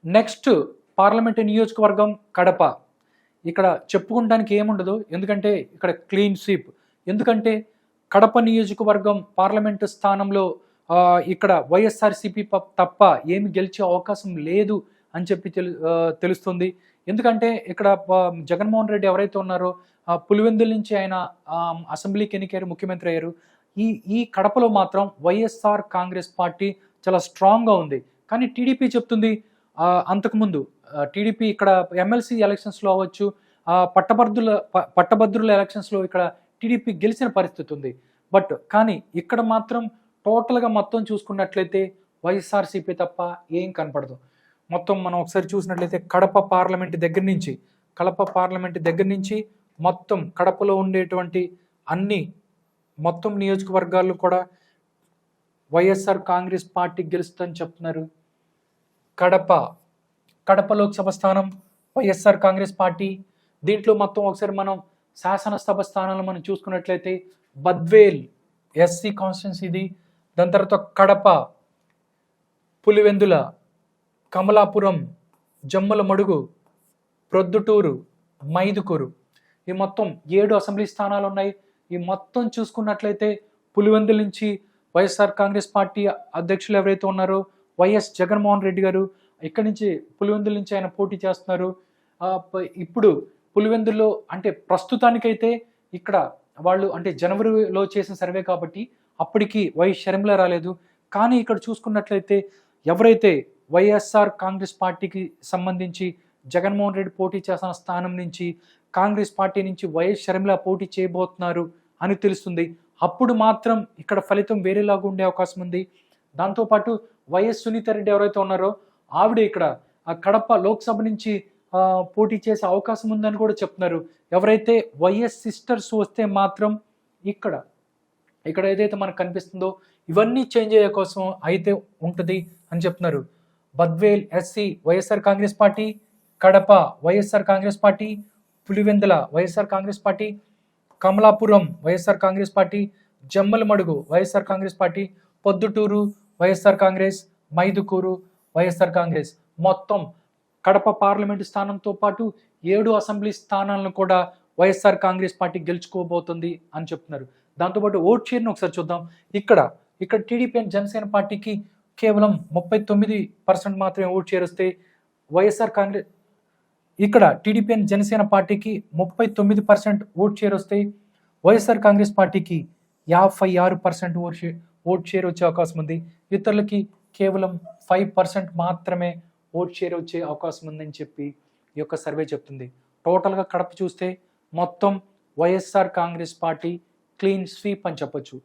Next parliament నియోజకవర్గం కడప. ఇక్కడ చెప్పుకోవడానికి ఏముండదు. ఎందుకంటే ఇక్కడ క్లీన్ స్వీప్. ఎందుకంటే కడప నియోజకవర్గం పార్లమెంటు స్థానంలో ఇక్కడ వైఎస్ఆర్‌సీపీ తప్ప ఏమి గెలిచే అవకాశం లేదు అని చెప్పి తెలుస్తుంది. ఎందుకంటే ఇక్కడ జగన్మోహన్ రెడ్డి ఎవరైతే ఉన్నారో పులివెందుల నుంచి ఆయన అసెంబ్లీకి ఎన్నికయ్యారు, ముఖ్యమంత్రి అయ్యారు. ఈ ఈ కడపలో మాత్రం వైఎస్ఆర్ కాంగ్రెస్ పార్టీ చాలా స్ట్రాంగ్‌గా ఉంది. కానీ టీడీపీ చెప్తుంది అంతకుముందు టీడీపీ ఇక్కడ ఎమ్మెల్సీ ఎలక్షన్స్‌లో అవ్వచ్చు, పట్టభద్రుల ఎలక్షన్స్‌లో ఇక్కడ టీడీపీ గెలిచిన పరిస్థితి ఉంది. కానీ ఇక్కడ మాత్రం టోటల్‌గా మొత్తం చూసుకున్నట్లయితే వైఎస్ఆర్‌సీపీ తప్ప ఏం కనపడదు. మొత్తం మనం ఒకసారి చూసినట్లయితే కడప పార్లమెంట్ దగ్గర నుంచి మొత్తం కడపలో ఉండేటువంటి అన్ని మొత్తం నియోజకవర్గాల్లో కూడా వైఎస్ఆర్ కాంగ్రెస్ పార్టీ గెలుస్తుందని చెప్తున్నారు. కడప లోక్సభ స్థానం వైఎస్ఆర్ కాంగ్రెస్ పార్టీ. దీంట్లో మొత్తం ఒకసారి మనం శాసనసభ స్థానాలు మనం చూసుకున్నట్లయితే బద్వేల్ ఎస్సీ కాన్స్టిట్యున్సీ ఇది. దాని తర్వాత కడప, పులివెందుల, కమలాపురం, జమ్మలమడుగు, ప్రొద్దుటూరు, మైదుకూరు, ఈ మొత్తం 7 అసెంబ్లీ స్థానాలు ఉన్నాయి. ఈ మొత్తం చూసుకున్నట్లయితే పులివెందుల నుంచి వైఎస్ఆర్ కాంగ్రెస్ పార్టీ అధ్యక్షులు ఎవరైతే ఉన్నారో వైఎస్ జగన్మోహన్ రెడ్డి గారు ఇక్కడి నుంచి పులివెందుల నుంచి ఆయన పోటీ చేస్తున్నారు. ఇప్పుడు పులివెందుల్లో అంటే ప్రస్తుతానికైతే ఇక్కడ వాళ్ళు అంటే జనవరిలో చేసిన సర్వే కాబట్టి అప్పటికి వైఎస్ షర్మిల రాలేదు. కానీ ఇక్కడ చూసుకున్నట్లయితే ఎవరైతే వైఎస్ఆర్ కాంగ్రెస్ పార్టీకి సంబంధించి జగన్మోహన్ రెడ్డి పోటీ చేసిన స్థానం నుంచి కాంగ్రెస్ పార్టీ నుంచి వైఎస్ షర్మిల పోటీ చేయబోతున్నారు అని తెలుస్తుంది. అప్పుడు మాత్రం ఇక్కడ ఫలితం వేరేలాగా ఉండే అవకాశం ఉంది. దాంతోపాటు వైఎస్ సునీత రెడ్డి ఎవరైతే ఉన్నారో ఆవిడ ఇక్కడ కడప లోక్సభ నుంచి పోటీ చేసే అవకాశం ఉందని కూడా చెప్తున్నారు. ఎవరైతే వైఎస్ సిస్టర్స్ వస్తే మాత్రం ఇక్కడ ఏదైతే మనకు కనిపిస్తుందో ఇవన్నీ చేంజ్ అయ్యే కోసం అయితే ఉంటుంది అని చెప్తున్నారు. Badvel SC YSR Congress party, Kadapa YSR Congress party, Pulivendula YSR Congress party, Kamalapuram YSR Congress party, Jammalamadugu YSR Congress party, Proddatur YSR Congress, Mydukur YSR Congress. మొత్తం కడప పార్లమెంటు స్థానంతో పాటు 7 అసెంబ్లీ స్థానాలను కూడా వైఎస్ఆర్ కాంగ్రెస్ పార్టీ గెలుచుకోబోతుంది అని చెప్తున్నారు. దాంతోపాటు ఓట్ షేర్ని ఒకసారి చూద్దాం. ఇక్కడ టీడీపీ అండ్ జనసేన పార్టీకి కేవలం 39% మాత్రమే ఓట్ షేర్ వస్తే వైఎస్ఆర్ కాంగ్రెస్ ఇక్కడ టీడీపీ అండ్ జనసేన పార్టీకి 39% ఓట్ షేర్ వస్తే వైఎస్ఆర్ కాంగ్రెస్ పార్టీకి 56% ఓట్ షేర్ వచ్చే అవకాశం ఉంది. ఇతరులకి కేవలం 5% మాత్రమే ఓట్ షేర్ వచ్చే అవకాశం ఉందని చెప్పి ఈ యొక్క సర్వే చెప్తుంది. టోటల్గా కడప చూస్తే మొత్తం YSR Congress party clean sweep అని చెప్పొచ్చు.